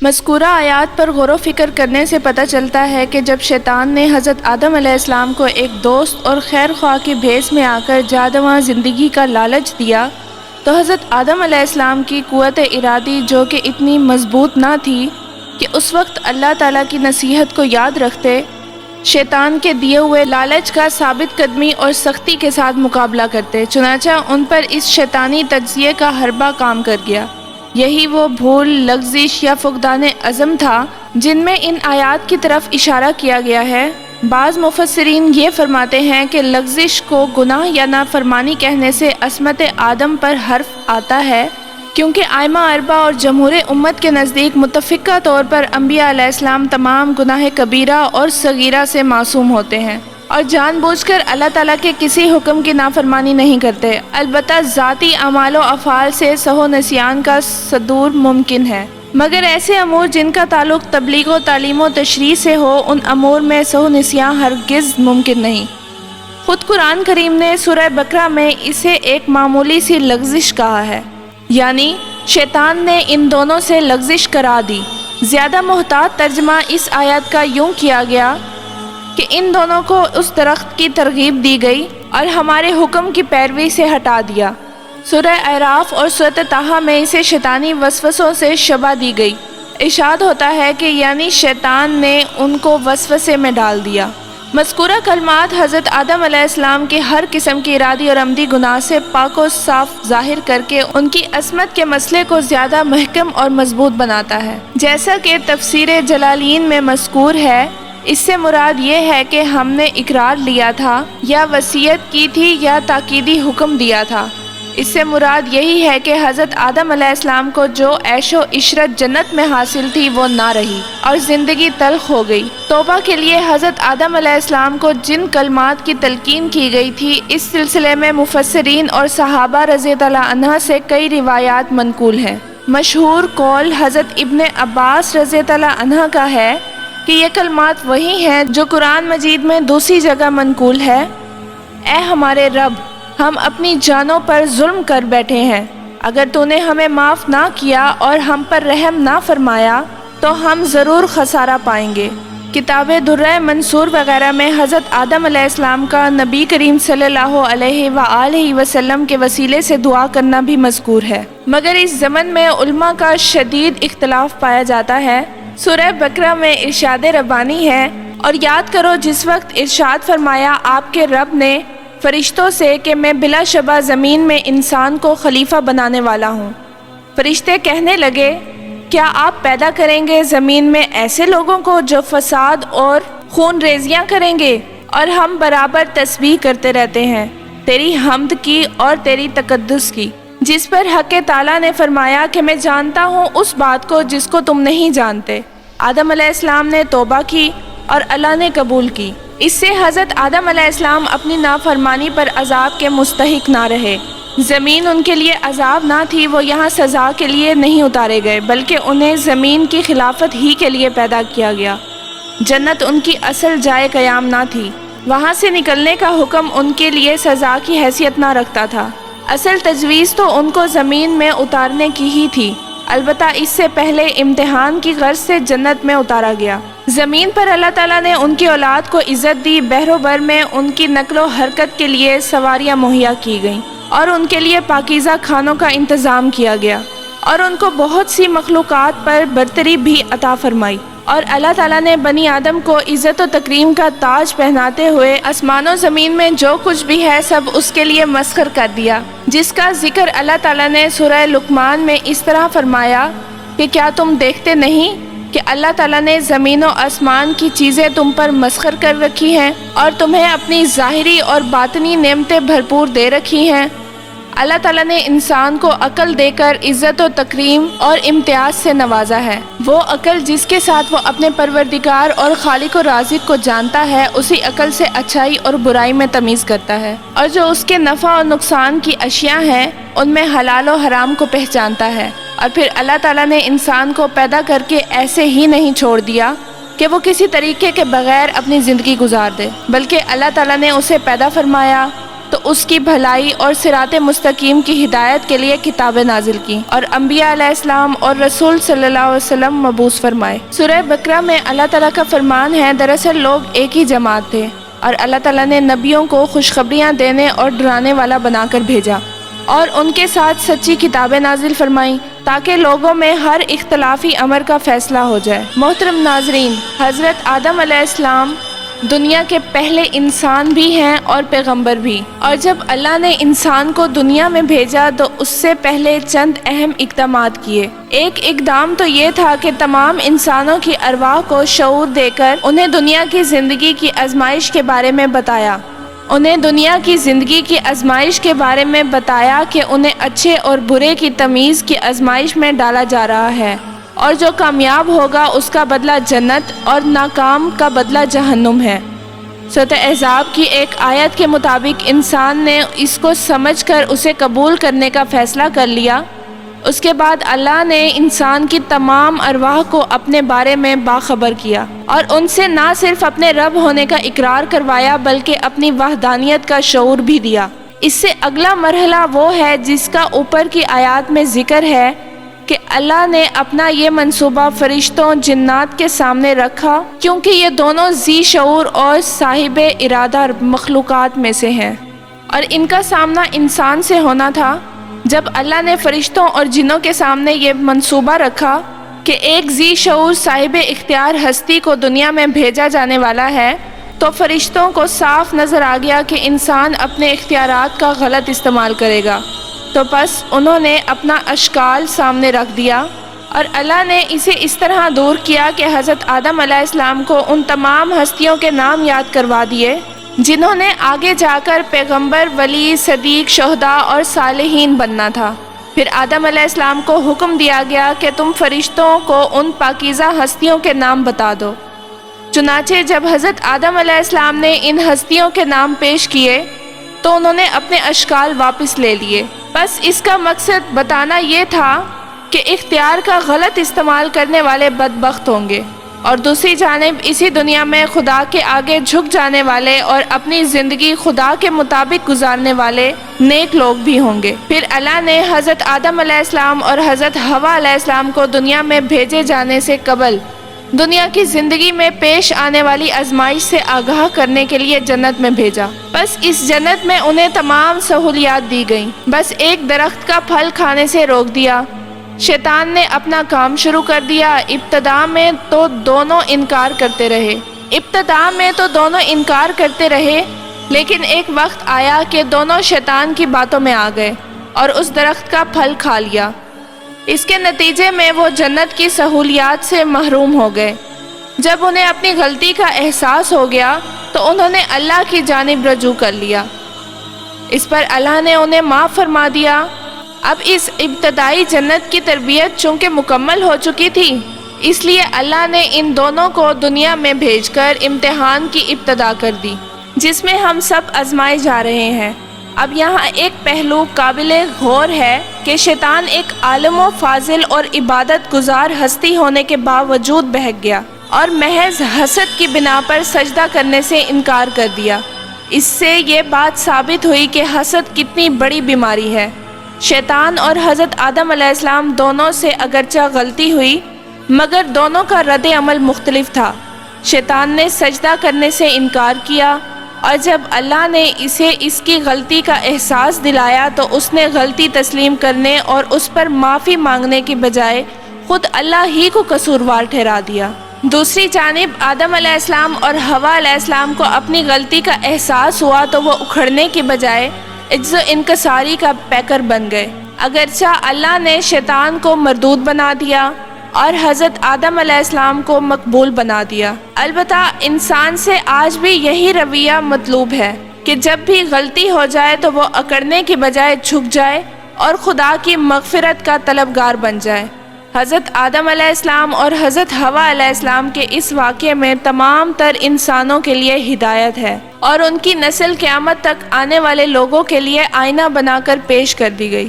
مذکورہ آیات پر غور و فکر کرنے سے پتہ چلتا ہے کہ جب شیطان نے حضرت آدم علیہ السلام کو ایک دوست اور خیر خواہ کے بھیس میں آ کر جاوداں زندگی کا لالچ دیا تو حضرت آدم علیہ السلام کی قوت ارادی جو کہ اتنی مضبوط نہ تھی کہ اس وقت اللہ تعالیٰ کی نصیحت کو یاد رکھتے، شیطان کے دیے ہوئے لالچ کا ثابت قدمی اور سختی کے ساتھ مقابلہ کرتے، چنانچہ ان پر اس شیطانی تجزیے کا حربہ کام کر گیا۔ یہی وہ بھول، لغزش یا فقدان عزم تھا جن میں ان آیات کی طرف اشارہ کیا گیا ہے۔ بعض مفسرین یہ فرماتے ہیں کہ لغزش کو گناہ یا نافرمانی کہنے سے عصمت آدم پر حرف آتا ہے، کیونکہ ائمہ اربعہ اور جمہور امت کے نزدیک متفقہ طور پر انبیاء علیہ السلام تمام گناہ کبیرہ اور صغیرہ سے معصوم ہوتے ہیں اور جان بوجھ کر اللہ تعالیٰ کے کسی حکم کی نافرمانی نہیں کرتے۔ البتہ ذاتی اعمال و افعال سے سہو نسیان کا صدور ممکن ہے، مگر ایسے امور جن کا تعلق تبلیغ و تعلیم و تشریح سے ہو، ان امور میں سہو نسیان ہرگز ممکن نہیں۔ خود قرآن کریم نے سورہ بقرہ میں اسے ایک معمولی سی لغزش کہا ہے، یعنی شیطان نے ان دونوں سے لغزش کرا دی۔ زیادہ محتاط ترجمہ اس آیت کا یوں کیا گیا کہ ان دونوں کو اس درخت کی ترغیب دی گئی اور ہمارے حکم کی پیروی سے ہٹا دیا۔ سورہ اعراف اور سورۃ طٰہٰ میں اسے شیطانی وسوسوں سے شبہ دی گئی۔ ارشاد ہوتا ہے کہ یعنی شیطان نے ان کو وسوسے میں ڈال دیا۔ مذکورہ کلمات حضرت آدم علیہ السلام کے ہر قسم کی ارادی اور عمدی گناہ سے پاک و صاف ظاہر کر کے ان کی عصمت کے مسئلے کو زیادہ محکم اور مضبوط بناتا ہے۔ جیسا کہ تفسیر جلالین میں مذکور ہے، اس سے مراد یہ ہے کہ ہم نے اقرار لیا تھا یا وصیت کی تھی یا تاکیدی حکم دیا تھا۔ اس سے مراد یہی ہے کہ حضرت آدم علیہ السلام کو جو عیش و عشرت جنت میں حاصل تھی وہ نہ رہی اور زندگی تلخ ہو گئی۔ توبہ کے لیے حضرت آدم علیہ السلام کو جن کلمات کی تلقین کی گئی تھی، اس سلسلے میں مفسرین اور صحابہ رضی اللہ عنہ سے کئی روایات منقول ہیں۔ مشہور قول حضرت ابن عباس رضی اللہ عنہ کا ہے کہ یہ کلمات وہی ہیں جو قرآن مجید میں دوسری جگہ منقول ہے: اے ہمارے رب، ہم اپنی جانوں پر ظلم کر بیٹھے ہیں، اگر تو نے ہمیں معاف نہ کیا اور ہم پر رحم نہ فرمایا تو ہم ضرور خسارہ پائیں گے۔ کتاب درہ منصور وغیرہ میں حضرت آدم علیہ السلام کا نبی کریم صلی اللہ علیہ وآلہ وسلم کے وسیلے سے دعا کرنا بھی مذکور ہے، مگر اس ضمن میں علماء کا شدید اختلاف پایا جاتا ہے۔ سورہ بقرہ میں ارشاد ربانی ہے: اور یاد کرو جس وقت ارشاد فرمایا آپ کے رب نے فرشتوں سے کہ میں بلا شبہ زمین میں انسان کو خلیفہ بنانے والا ہوں۔ فرشتے کہنے لگے: کیا آپ پیدا کریں گے زمین میں ایسے لوگوں کو جو فساد اور خون ریزیاں کریں گے؟ اور ہم برابر تسبیح کرتے رہتے ہیں تیری حمد کی اور تیری تقدس کی، جس پر حق تعالیٰ نے فرمایا کہ میں جانتا ہوں اس بات کو جس کو تم نہیں جانتے۔ آدم علیہ السلام نے توبہ کی اور اللہ نے قبول کی۔ اس سے حضرت آدم علیہ السلام اپنی نافرمانی پر عذاب کے مستحق نہ رہے۔ زمین ان کے لیے عذاب نہ تھی، وہ یہاں سزا کے لیے نہیں اتارے گئے، بلکہ انہیں زمین کی خلافت ہی کے لیے پیدا کیا گیا۔ جنت ان کی اصل جائے قیام نہ تھی، وہاں سے نکلنے کا حکم ان کے لیے سزا کی حیثیت نہ رکھتا تھا۔ اصل تجویز تو ان کو زمین میں اتارنے کی ہی تھی، البتہ اس سے پہلے امتحان کی غرض سے جنت میں اتارا گیا۔ زمین پر اللہ تعالیٰ نے ان کی اولاد کو عزت دی، بحر و بر میں ان کی نقل و حرکت کے لیے سواریاں مہیا کی گئیں اور ان کے لیے پاکیزہ کھانوں کا انتظام کیا گیا، اور ان کو بہت سی مخلوقات پر برتری بھی عطا فرمائی۔ اور اللہ تعالیٰ نے بنی آدم کو عزت و تکریم کا تاج پہناتے ہوئے آسمان و زمین میں جو کچھ بھی ہے سب اس کے لیے مسخر کر دیا، جس کا ذکر اللہ تعالیٰ نے سورہ لقمان میں اس طرح فرمایا کہ کیا تم دیکھتے نہیں کہ اللہ تعالیٰ نے زمین و آسمان کی چیزیں تم پر مسخر کر رکھی ہیں اور تمہیں اپنی ظاہری اور باطنی نعمتیں بھرپور دے رکھی ہیں۔ اللہ تعالیٰ نے انسان کو عقل دے کر عزت و تکریم اور امتیاز سے نوازا ہے۔ وہ عقل جس کے ساتھ وہ اپنے پروردگار اور خالق و رازق کو جانتا ہے، اسی عقل سے اچھائی اور برائی میں تمیز کرتا ہے، اور جو اس کے نفع اور نقصان کی اشیاء ہیں ان میں حلال و حرام کو پہچانتا ہے۔ اور پھر اللہ تعالیٰ نے انسان کو پیدا کر کے ایسے ہی نہیں چھوڑ دیا کہ وہ کسی طریقے کے بغیر اپنی زندگی گزار دے، بلکہ اللہ تعالیٰ نے اسے پیدا فرمایا، تو اس کی بھلائی اور صراط مستقیم کی ہدایت کے لیے کتابیں نازل کی اور انبیاء علیہ السلام اور رسول صلی اللہ علیہ وسلم مبعوث فرمائے۔ سورہ بقرہ میں اللہ تعالیٰ کا فرمان ہے، دراصل لوگ ایک ہی جماعت تھے اور اللہ تعالیٰ نے نبیوں کو خوشخبریاں دینے اور ڈرانے والا بنا کر بھیجا اور ان کے ساتھ سچی کتابیں نازل فرمائیں تاکہ لوگوں میں ہر اختلافی امر کا فیصلہ ہو جائے۔ محترم ناظرین، حضرت آدم علیہ السلام دنیا کے پہلے انسان بھی ہیں اور پیغمبر بھی، اور جب اللہ نے انسان کو دنیا میں بھیجا تو اس سے پہلے چند اہم اقدامات کیے۔ ایک اقدام تو یہ تھا کہ تمام انسانوں کی ارواح کو شعور دے کر انہیں دنیا کی زندگی کی آزمائش کے بارے میں بتایا۔ کہ انہیں اچھے اور برے کی تمیز کی آزمائش میں ڈالا جا رہا ہے، اور جو کامیاب ہوگا اس کا بدلہ جنت اور ناکام کا بدلہ جہنم ہے۔ سورۃ احزاب کی ایک آیت کے مطابق انسان نے اس کو سمجھ کر اسے قبول کرنے کا فیصلہ کر لیا۔ اس کے بعد اللہ نے انسان کی تمام ارواح کو اپنے بارے میں باخبر کیا اور ان سے نہ صرف اپنے رب ہونے کا اقرار کروایا بلکہ اپنی وحدانیت کا شعور بھی دیا۔ اس سے اگلا مرحلہ وہ ہے جس کا اوپر کی آیات میں ذکر ہے کہ اللہ نے اپنا یہ منصوبہ فرشتوں جنات کے سامنے رکھا، کیونکہ یہ دونوں ذی شعور اور صاحب ارادہ مخلوقات میں سے ہیں اور ان کا سامنا انسان سے ہونا تھا۔ جب اللہ نے فرشتوں اور جنوں کے سامنے یہ منصوبہ رکھا کہ ایک ذی شعور صاحب اختیار ہستی کو دنیا میں بھیجا جانے والا ہے، تو فرشتوں کو صاف نظر آ گیا کہ انسان اپنے اختیارات کا غلط استعمال کرے گا، تو بس انہوں نے اپنا اشکال سامنے رکھ دیا اور اللہ نے اسے اس طرح دور کیا کہ حضرت آدم علیہ السلام کو ان تمام ہستیوں کے نام یاد کروا دیے جنہوں نے آگے جا کر پیغمبر، ولی، صدیق، شہداء اور صالحین بننا تھا۔ پھر آدم علیہ السلام کو حکم دیا گیا کہ تم فرشتوں کو ان پاکیزہ ہستیوں کے نام بتا دو۔ چنانچہ جب حضرت آدم علیہ السلام نے ان ہستیوں کے نام پیش کیے تو انہوں نے اپنے اشکال واپس لے لیے۔ بس اس کا مقصد بتانا یہ تھا کہ اختیار کا غلط استعمال کرنے والے بدبخت ہوں گے، اور دوسری جانب اسی دنیا میں خدا کے آگے جھک جانے والے اور اپنی زندگی خدا کے مطابق گزارنے والے نیک لوگ بھی ہوں گے۔ پھر اللہ نے حضرت آدم علیہ السلام اور حضرت حوا علیہ السلام کو دنیا میں بھیجے جانے سے قبل دنیا کی زندگی میں پیش آنے والی آزمائش سے آگاہ کرنے کے لیے جنت میں بھیجا۔ بس اس جنت میں انہیں تمام سہولیات دی گئیں، بس ایک درخت کا پھل کھانے سے روک دیا۔ شیطان نے اپنا کام شروع کر دیا۔ ابتدا میں تو دونوں انکار کرتے رہے، لیکن ایک وقت آیا کہ دونوں شیطان کی باتوں میں آ گئے اور اس درخت کا پھل کھا لیا۔ اس کے نتیجے میں وہ جنت کی سہولیات سے محروم ہو گئے۔ جب انہیں اپنی غلطی کا احساس ہو گیا تو انہوں نے اللہ کی جانب رجوع کر لیا۔ اس پر اللہ نے انہیں معاف فرما دیا۔ اب اس ابتدائی جنت کی تربیت چونکہ مکمل ہو چکی تھی، اس لیے اللہ نے ان دونوں کو دنیا میں بھیج کر امتحان کی ابتدا کر دی، جس میں ہم سب آزمائے جا رہے ہیں۔ اب یہاں ایک پہلو قابل غور ہے کہ شیطان ایک عالم و فاضل اور عبادت گزار ہستی ہونے کے باوجود بہک گیا اور محض حسد کی بنا پر سجدہ کرنے سے انکار کر دیا۔ اس سے یہ بات ثابت ہوئی کہ حسد کتنی بڑی بیماری ہے۔ شیطان اور حضرت آدم علیہ السلام دونوں سے اگرچہ غلطی ہوئی مگر دونوں کا رد عمل مختلف تھا۔ شیطان نے سجدہ کرنے سے انکار کیا، اور جب اللہ نے اسے اس کی غلطی کا احساس دلایا تو اس نے غلطی تسلیم کرنے اور اس پر معافی مانگنے کی بجائے خود اللہ ہی کو قصوروار ٹھہرا دیا۔ دوسری جانب آدم علیہ السلام اور حوا علیہ السلام کو اپنی غلطی کا احساس ہوا تو وہ اکھڑنے کی بجائے عجز و انکساری کا پیکر بن گئے۔ اگرچہ اللہ نے شیطان کو مردود بنا دیا اور حضرت آدم علیہ السلام کو مقبول بنا دیا، البتہ انسان سے آج بھی یہی رویہ مطلوب ہے کہ جب بھی غلطی ہو جائے تو وہ اکڑنے کی بجائے جھک جائے اور خدا کی مغفرت کا طلبگار بن جائے۔ حضرت آدم علیہ السلام اور حضرت حوا علیہ السلام کے اس واقعے میں تمام تر انسانوں کے لیے ہدایت ہے اور ان کی نسل قیامت تک آنے والے لوگوں کے لیے آئینہ بنا کر پیش کر دی گئی۔